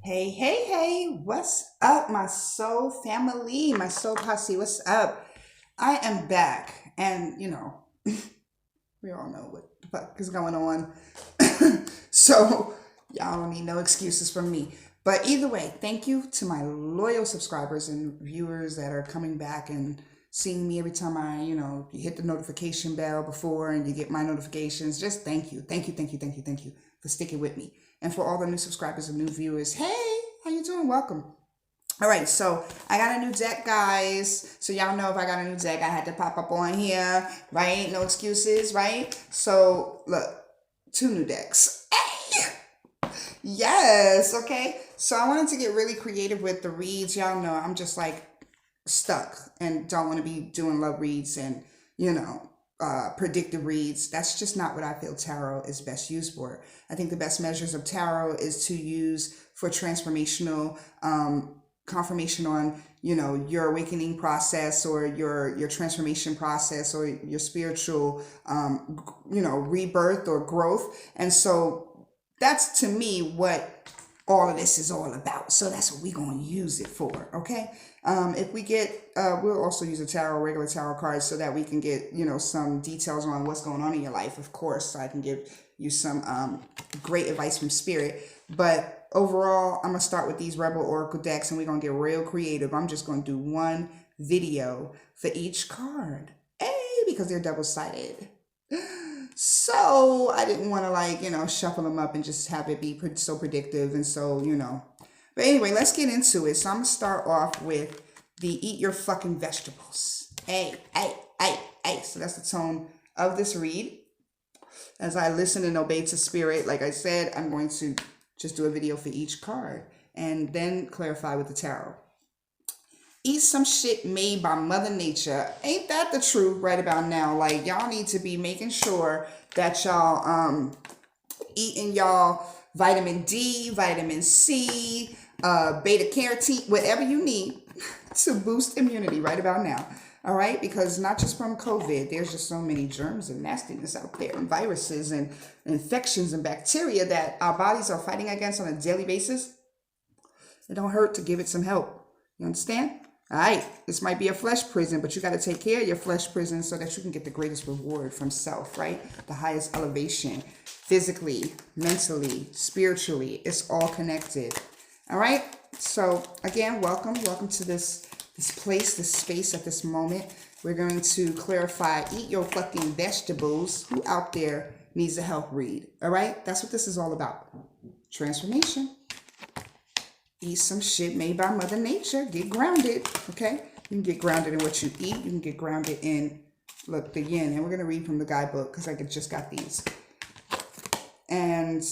Hey, hey, hey, what's up, my soul family, my soul posse? What's up? I am back, and we all know what the fuck is going on. So, y'all don't need no excuses from me. But either way, thank you to my loyal subscribers and viewers that are coming back and seeing me every time you hit the notification bell before and you get my notifications. Just thank you. Thank you, thank you, thank you, thank you for sticking with me. And for all the new subscribers and new viewers, hey, how you doing? Welcome. All right, so I got a new deck, guys. So y'all know if I got a new deck, I had to pop up on here, right? No excuses, right? So look, two new decks. Yes, okay. So I wanted to get really creative with the reads. Y'all know I'm just like stuck and don't want to be doing love reads and, predictive reads. That's just not what I feel tarot is best used for. I think the best measures of tarot is to use for transformational confirmation on your awakening process or your transformation process or your spiritual rebirth or growth. And so that's to me what all of this is all about. So that's what we're going to use it for. Okay. If we get we'll also use a tarot, regular tarot cards, so that we can get some details on what's going on in your life, of course, so I can give you some great advice from spirit. But overall, I'm gonna start with these Rebel Oracle decks, and we're gonna get real creative. I'm just gonna do one video for each card, because they're double-sided. So I didn't want to shuffle them up and just have it be so predictive and so But anyway, let's get into it. So I'm gonna start off with the eat your fucking vegetables. Hey, hey, hey, hey. So that's the tone of this read. As I listen and obey to spirit, like I said, I'm going to just do a video for each card and then clarify with the tarot. Eat some shit made by Mother Nature. Ain't that the truth right about now? Like, y'all need to be making sure that y'all eating y'all vitamin D, vitamin C, beta carotene, whatever you need to boost immunity right about now. All right, because not just from COVID, there's just so many germs and nastiness out there and viruses and infections and bacteria that our bodies are fighting against on a daily basis. It don't hurt to give it some help. You understand? All right, this might be a flesh prison, but you got to take care of your flesh prison so that you can get the greatest reward from self, right? The highest elevation, physically, mentally, spiritually. It's all connected. All right. So again, welcome to this place, this space at this moment. We're going to clarify, eat your fucking vegetables. Who out there needs a help read? All right. That's what this is all about. Transformation. Eat some shit made by Mother Nature. Get grounded, okay? You can get grounded in what you eat. You can get grounded in, look, the yin. And we're going to read from the guidebook because I just got these. And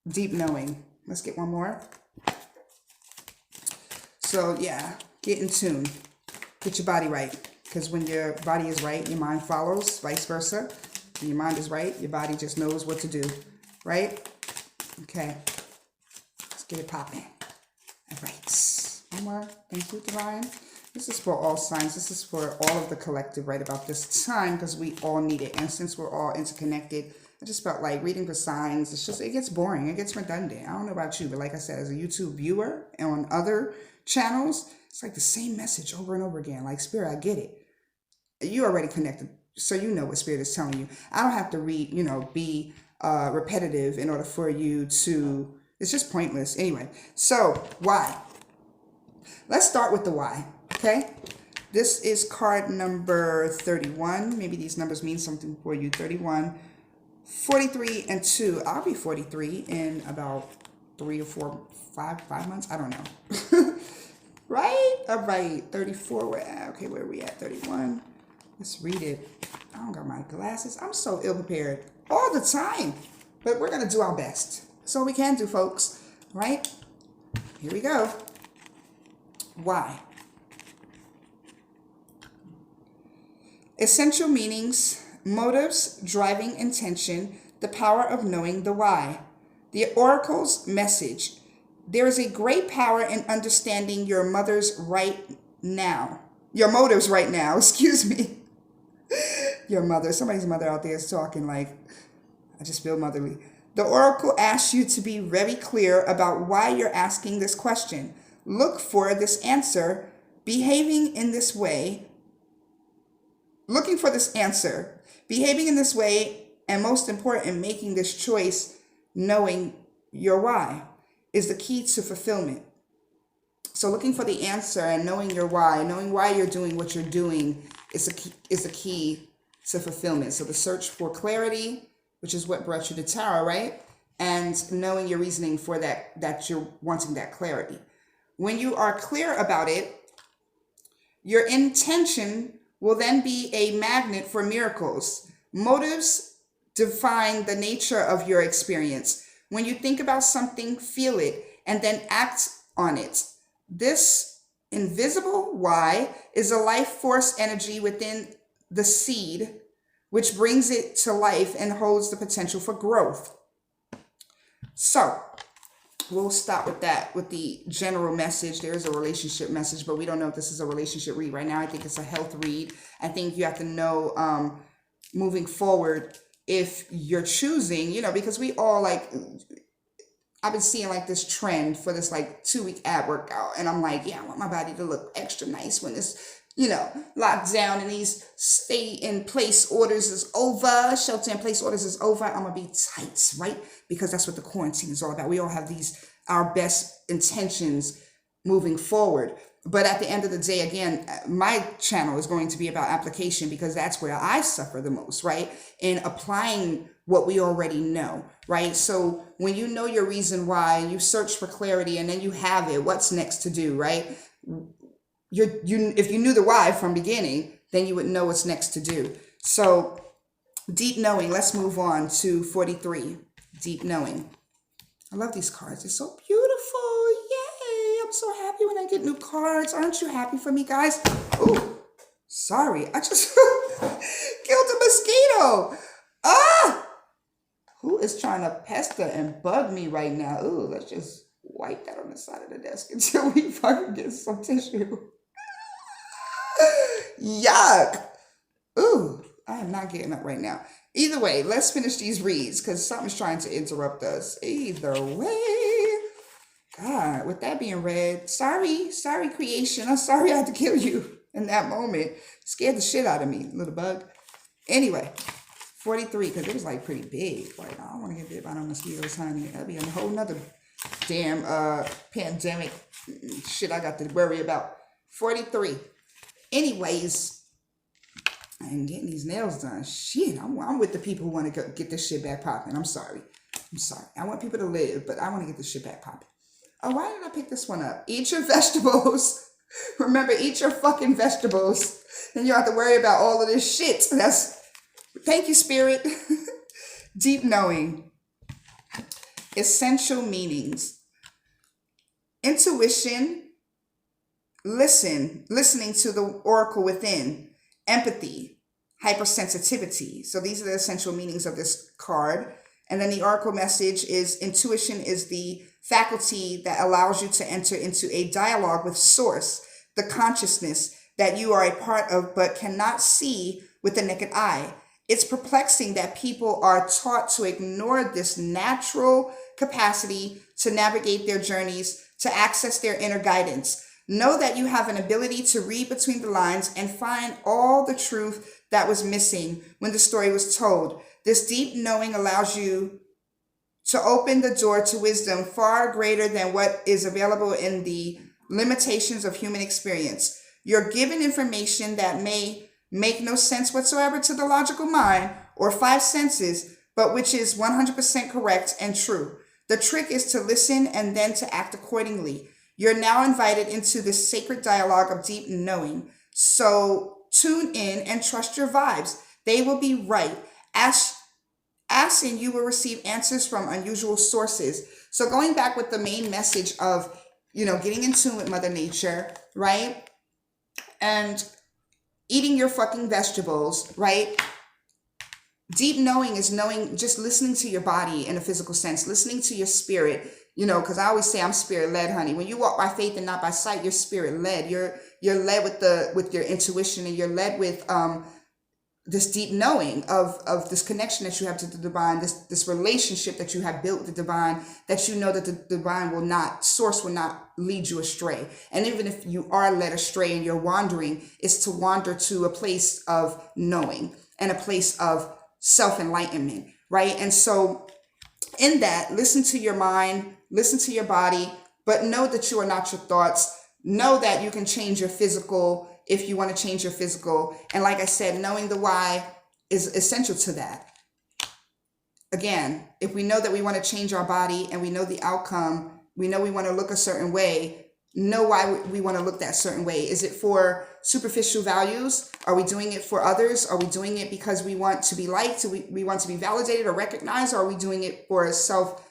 deep knowing. Let's get one more. So, yeah, get in tune. Get your body right. Because when your body is right, your mind follows, vice versa. When your mind is right, your body just knows what to do, right? Okay. Let's get it popping. All right, one more. Thank you, Divine. This is for all signs. This is for all of the collective right about this time because we all need it. And since we're all interconnected, I just felt like reading for signs, it gets boring. It gets redundant. I don't know about you, but like I said, as a YouTube viewer and on other channels, it's like the same message over and over again. Like, Spirit, I get it. You already connected, so you know what Spirit is telling you. I don't have to read, be repetitive in order for you to... It's just pointless. Anyway, so why? Let's start with the why, okay? This is card number 31. Maybe these numbers mean something for you. 31, 43, and 2. I'll be 43 in about 3 or 4, 5 months. I don't know. Right? All right. 34. Okay, where are we at? 31. Let's read it. I don't got my glasses. I'm so ill-prepared all the time. But we're going to do our best. That's all we can do, folks. Right? Here we go. Why? Essential meanings, motives, driving intention, the power of knowing the why. The oracle's message. There is a great power in understanding your motives right now. Excuse me. Your mother. Somebody's mother out there is talking like, I just feel motherly. The oracle asks you to be very clear about why you're asking this question. Look for this answer, behaving in this way, looking for this answer, behaving in this way, and most important, making this choice, knowing your why, is the key to fulfillment. So looking for the answer and knowing your why, knowing why you're doing what you're doing is a key to fulfillment. So the search for clarity, which is what brought you to tarot, right? And knowing your reasoning for that you're wanting that clarity. When you are clear about it, your intention will then be a magnet for miracles. Motives define the nature of your experience. When you think about something, feel it, and then act on it. This invisible why is a life force energy within the seed, which brings it to life and holds the potential for growth. So we'll stop with that, with the general message. There is a relationship message, but we don't know if this is a relationship read right now. I think it's a health read. I think you have to know moving forward if you're choosing, because we all like, I've been seeing like this trend for this like 2-week ab workout. And I'm like, yeah, I want my body to look extra nice when it's, locked down and these stay in place orders is over, shelter in place orders is over. I'm going to be tight, right? Because that's what the quarantine is all about. We all have our best intentions moving forward. But at the end of the day, again, my channel is going to be about application because that's where I suffer the most, right? In applying what we already know, right? So when you know your reason why, you search for clarity and then you have it, what's next to do, right? If you knew the why from beginning, then you would know what's next to do. So deep knowing, let's move on to 43, deep knowing. I love these cards. They're so beautiful. Yay. I'm so happy when I get new cards. Aren't you happy for me, guys? Oh, sorry. I just killed a mosquito. Ah! Who is trying to pester and bug me right now? Ooh, let's just wipe that on the side of the desk until we fucking get some tissue. Yuck. Ooh, I am not getting up right now. Either way, let's finish these reads because something's trying to interrupt us. Either way. God, with that being read, sorry, creation. I'm sorry I had to kill you in that moment. Scared the shit out of me, little bug. Anyway, 43, because it was like pretty big. Like, I don't want to get bit by no mosquitoes, honey. That'd be a whole nother damn pandemic shit I got to worry about. 43. Anyways, I ain't getting these nails done. Shit, I'm with the people who want to get this shit back popping. I'm sorry. I want people to live, but I want to get this shit back popping. Oh, why did I pick this one up? Eat your vegetables. Remember, eat your fucking vegetables. Then you don't have to worry about all of this shit. Thank you, Spirit. Deep knowing. Essential meanings. Intuition. Listening to the oracle within. Empathy. Hypersensitivity. So these are the essential meanings of this card. And then the oracle message is intuition is the faculty that allows you to enter into a dialogue with source, the consciousness that you are a part of but cannot see with the naked eye. It's perplexing that people are taught to ignore this natural capacity to navigate their journeys, to access their inner guidance. Know that you have an ability to read between the lines and find all the truth that was missing when the story was told. This deep knowing allows you to open the door to wisdom far greater than what is available in the limitations of human experience. You're given information that may make no sense whatsoever to the logical mind or 5 senses, but which is 100% correct and true. The trick is to listen and then to act accordingly. You're now invited into this sacred dialogue of deep knowing. So tune in and trust your vibes. They will be right. Ask and you will receive answers from unusual sources. So going back with the main message of, getting in tune with Mother Nature, right? And eating your fucking vegetables, right? Deep knowing is knowing, just listening to your body in a physical sense, listening to your spirit, because I always say I'm spirit led, honey. When you walk by faith and not by sight, you're spirit led. You're led with your intuition, and you're led with this deep knowing of this connection that you have to the divine, this relationship that you have built with the divine, that you know that the divine source will not lead you astray. And even if you are led astray and you're wandering, it's to wander to a place of knowing and a place of self-enlightenment, right? And so in that, listen to your mind, listen to your body, but know that you are not your thoughts. Know that you can change your physical if you want to change your physical. And like I said, knowing the why is essential to that. Again, if we know that we want to change our body and we know the outcome, we know we want to look a certain way, know why we want to look that certain way. Is it for superficial values? Are we doing it for others? Are we doing it because we want to be liked? We want to be validated or recognized? Or are we doing it for self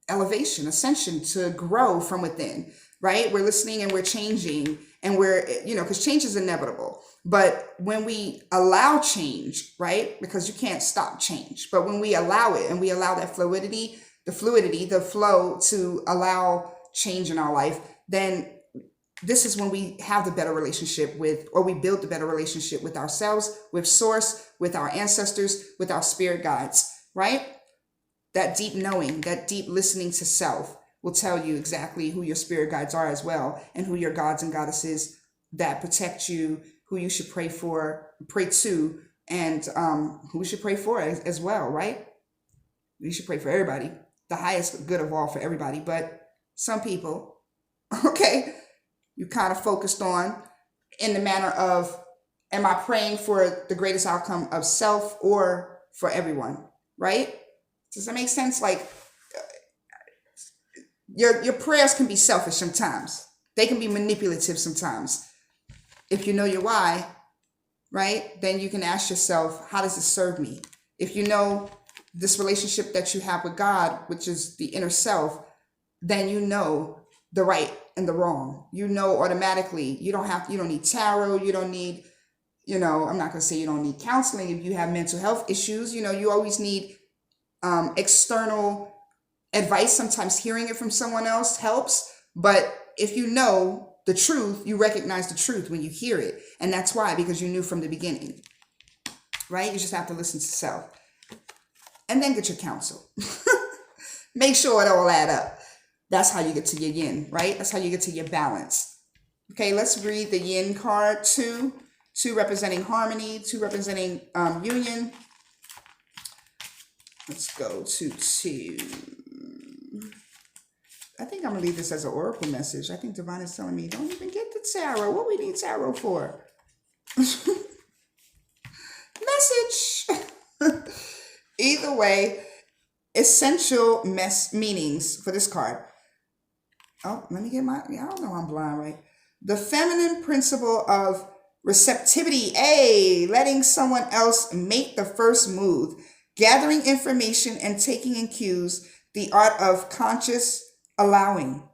elevation, ascension, to grow from within, right? We're listening and we're changing, and we're, because change is inevitable. But when we allow change, right? Because you can't stop change, but when we allow it and we allow that fluidity, the flow to allow change in our life, then this is when we have the better relationship or we build the better relationship with ourselves, with source, with our ancestors, with our spirit guides, right? That deep knowing, that deep listening to self will tell you exactly who your spirit guides are as well, and who your gods and goddesses that protect you, who you should pray to, and who you should pray for as well, right? You should pray for everybody, the highest good of all for everybody. But some people, okay, you kind of focused on in the manner of, am I praying for the greatest outcome of self or for everyone, right? Does that make sense? Like, your prayers can be selfish sometimes. They can be manipulative sometimes. If you know your why, right, then you can ask yourself, how does this serve me? If you know this relationship that you have with God, which is the inner self, then you know the right and the wrong. You know automatically. You don't need tarot. You don't need, I'm not going to say you don't need counseling if you have mental health issues. You always need external advice. Sometimes hearing it from someone else helps, but if you know the truth, you recognize the truth when you hear it. And that's why, because you knew from the beginning, right? You just have to listen to self and then get your counsel. Make sure it all add up. That's how you get to your yin, right? That's how you get to your balance. Okay, let's read the yin card. Two representing harmony, 2 representing union. Let's go to 2. I think I'm going to leave this as an oracle message. I think Divine is telling me, don't even get the tarot. What we need tarot for? Message. Either way, essential meanings for this card. Oh, let me get I don't know, I'm blind, right? The feminine principle of receptivity. Letting someone else make the first move. Gathering information and taking in cues. The art of conscious allowing.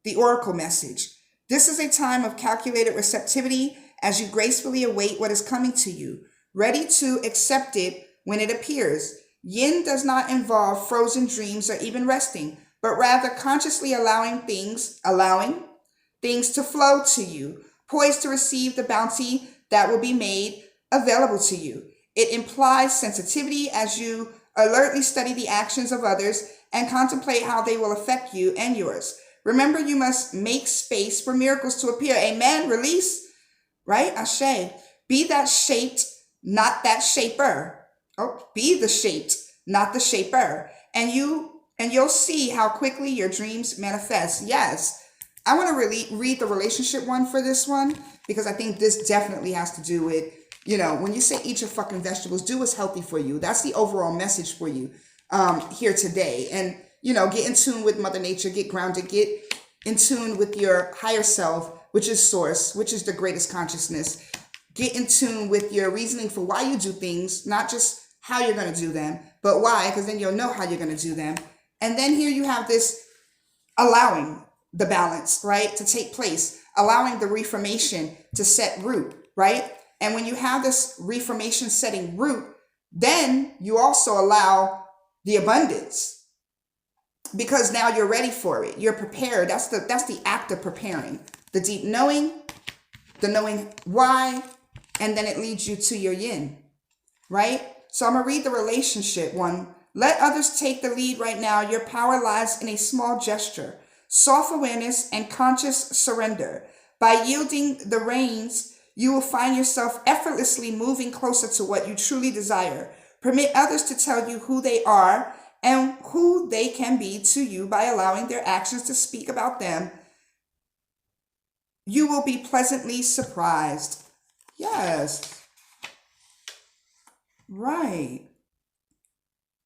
The oracle message. This is a time of calculated receptivity as you gracefully await what is coming to you, ready to accept it when it appears. Yin does not involve frozen dreams or even resting, but rather consciously allowing things to flow to you, poised to receive the bounty that will be made available to you. It implies sensitivity as you alertly study the actions of others and contemplate how they will affect you and yours. Remember, you must make space for miracles to appear. Amen. Release. Right? Ashe. Be that shaped, not that shaper. Oh, be the shaped, not the shaper. And you'll see how quickly your dreams manifest. Yes. I want to really read the relationship one for this one, because I think this definitely has to do with, when you say eat your fucking vegetables, do what's healthy for you. That's the overall message for you here today. And, get in tune with Mother Nature, get grounded, get in tune with your higher self, which is source, which is the greatest consciousness. Get in tune with your reasoning for why you do things, not just how you're going to do them, but why, because then you'll know how you're going to do them. And then here you have this allowing the balance, right, to take place, allowing the reformation to set root, right? And when you have this reformation setting root, then you also allow the abundance, because now you're ready for it. You're prepared. That's the act of preparing. The deep knowing, the knowing why, and then it leads you to your yin, right? So I'm going to read the relationship one. Let others take the lead right now. Your power lies in a small gesture, soft awareness, and conscious surrender. By yielding the reins, you will find yourself effortlessly moving closer to what you truly desire. Permit others to tell you who they are and who they can be to you by allowing their actions to speak about them. You will be pleasantly surprised. Yes. Right.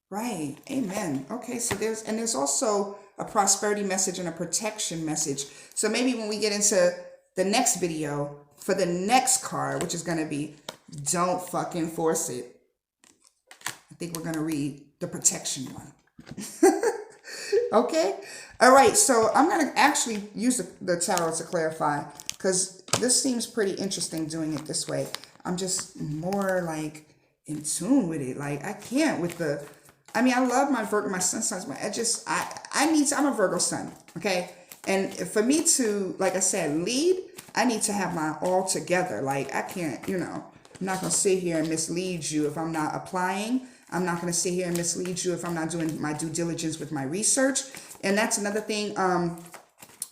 Right. Amen. Okay, so there's also a prosperity message and a protection message. So maybe when we get into the next video for the next card, which is going to be don't fucking force it, I think we're going to read the protection one. Okay. All right. So I'm going to actually use the tarot to clarify, because this seems pretty interesting doing it this way. I'm just more like in tune with it. Like I can't with the, I mean, I love my Virgo, my sun signs, but I'm a Virgo sun. Okay. And for me to, like I said, lead, I need to have my all together. Like I can't, you know, I'm not going to sit here and mislead you if I'm not applying. I'm not going to sit here and mislead you if I'm not doing my due diligence with my research. And that's another thing.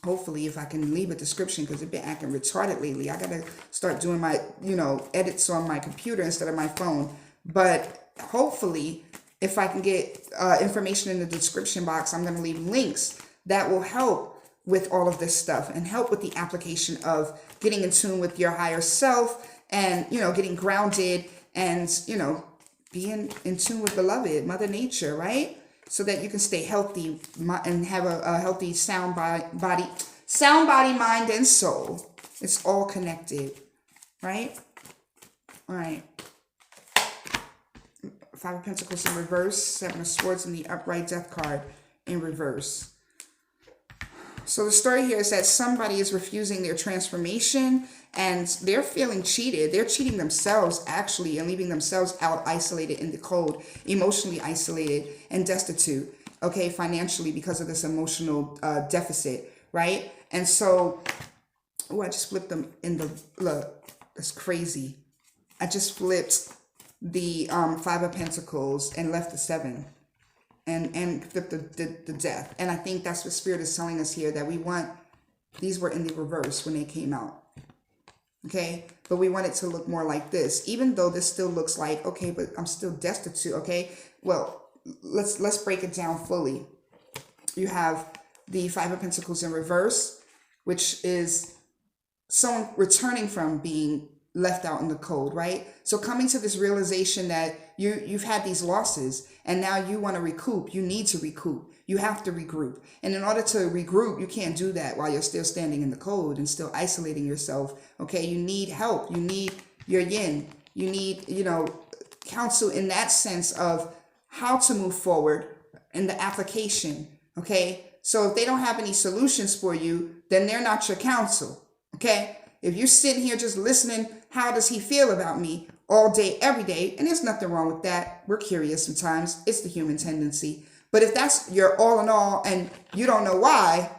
Hopefully, if I can leave a description, because it's been acting retarded lately. I got to start doing my, you know, edits on my computer instead of my phone. But hopefully, if I can get information in the description box, I'm going to leave links that will help with all of this stuff and help with the application of getting in tune with your higher self and, you know, getting grounded and, you know, being in tune with beloved Mother Nature, right? So that you can stay healthy and have a healthy sound body, mind, and soul. It's all connected, right? All right. Five of Pentacles in reverse, Seven of Swords in the upright, Death card in reverse. So the story here is that somebody is refusing their transformation and they're feeling cheated. They're cheating themselves, actually, and leaving themselves out isolated in the cold, emotionally isolated and destitute, okay, financially, because of this emotional deficit, right? And so, oh, I just flipped them in the, look, that's crazy. I just flipped the Five of Pentacles and left the Seven. And flip the Death. And I think that's what Spirit is telling us here, that we want, these were in the reverse when they came out. Okay, but we want it to look more like this, even though this still looks like, okay, but I'm still destitute. Okay, well, let's break it down fully. You have the Five of Pentacles in reverse, which is someone returning from being left out in the cold, right? So coming to this realization that you've had these losses and now you want to recoup. You need to recoup. You have to regroup. And in order to regroup, you can't do that while you're still standing in the cold and still isolating yourself. Okay, you need help. You need your yin. You need, you know, counsel in that sense of how to move forward in the application. Okay, so if they don't have any solutions for you, then they're not your counsel. Okay, if you're sitting here just listening, how does he feel about me all day, every day? And there's nothing wrong with that. We're curious sometimes. It's the human tendency. But if that's your all in all and you don't know why,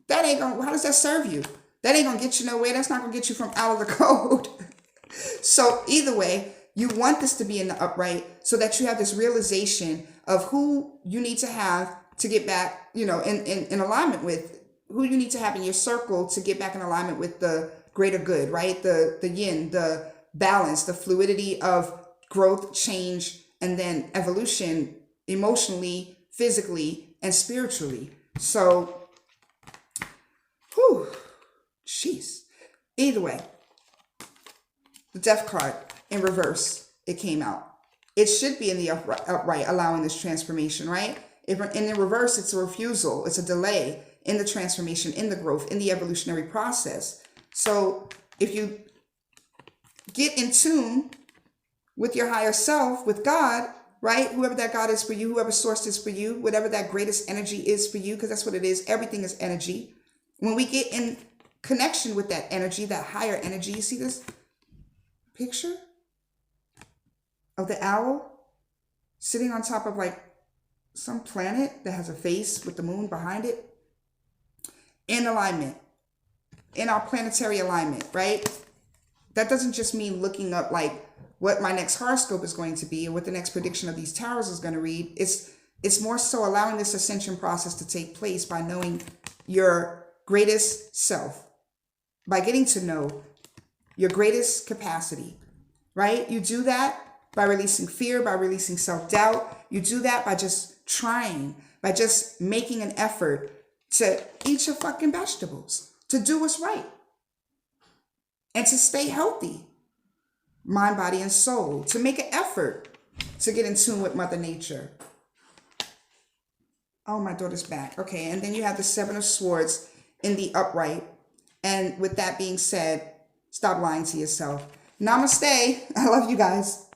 that ain't gonna, how does that serve you? That ain't gonna get you nowhere. That's not gonna get you from out of the cold. So either way, you want this to be in the upright so that you have this realization of who you need to have to get back, you know, in alignment with, who you need to have in your circle to get back in alignment with the greater good, right? The yin, the balance, the fluidity of growth, change, and then evolution emotionally, physically, and spiritually. So, whew, jeez. Either way, the Death card in reverse, it came out. It should be in the upright, allowing this transformation, right? In the reverse, it's a refusal. It's a delay in the transformation, in the growth, in the evolutionary process. So if you get in tune with your higher self, with God, right? Whoever that God is for you, whoever source is for you, whatever that greatest energy is for you, because that's what it is. Everything is energy. When we get in connection with that energy, that higher energy, you see this picture of the owl sitting on top of like some planet that has a face with the moon behind it, in alignment, in our planetary alignment, right? That doesn't just mean looking up like what my next horoscope is going to be or what the next prediction of these tarots is going to read. It's more so allowing this ascension process to take place by knowing your greatest self, by getting to know your greatest capacity, right? You do that by releasing fear, by releasing self-doubt. You do that by just trying, by just making an effort to eat your fucking vegetables, to do what's right, and to stay healthy, mind, body, and soul, to make an effort to get in tune with Mother Nature. Oh, my daughter's back. Okay, and then you have the Seven of Swords in the upright. And with that being said, stop lying to yourself. Namaste. I love you guys.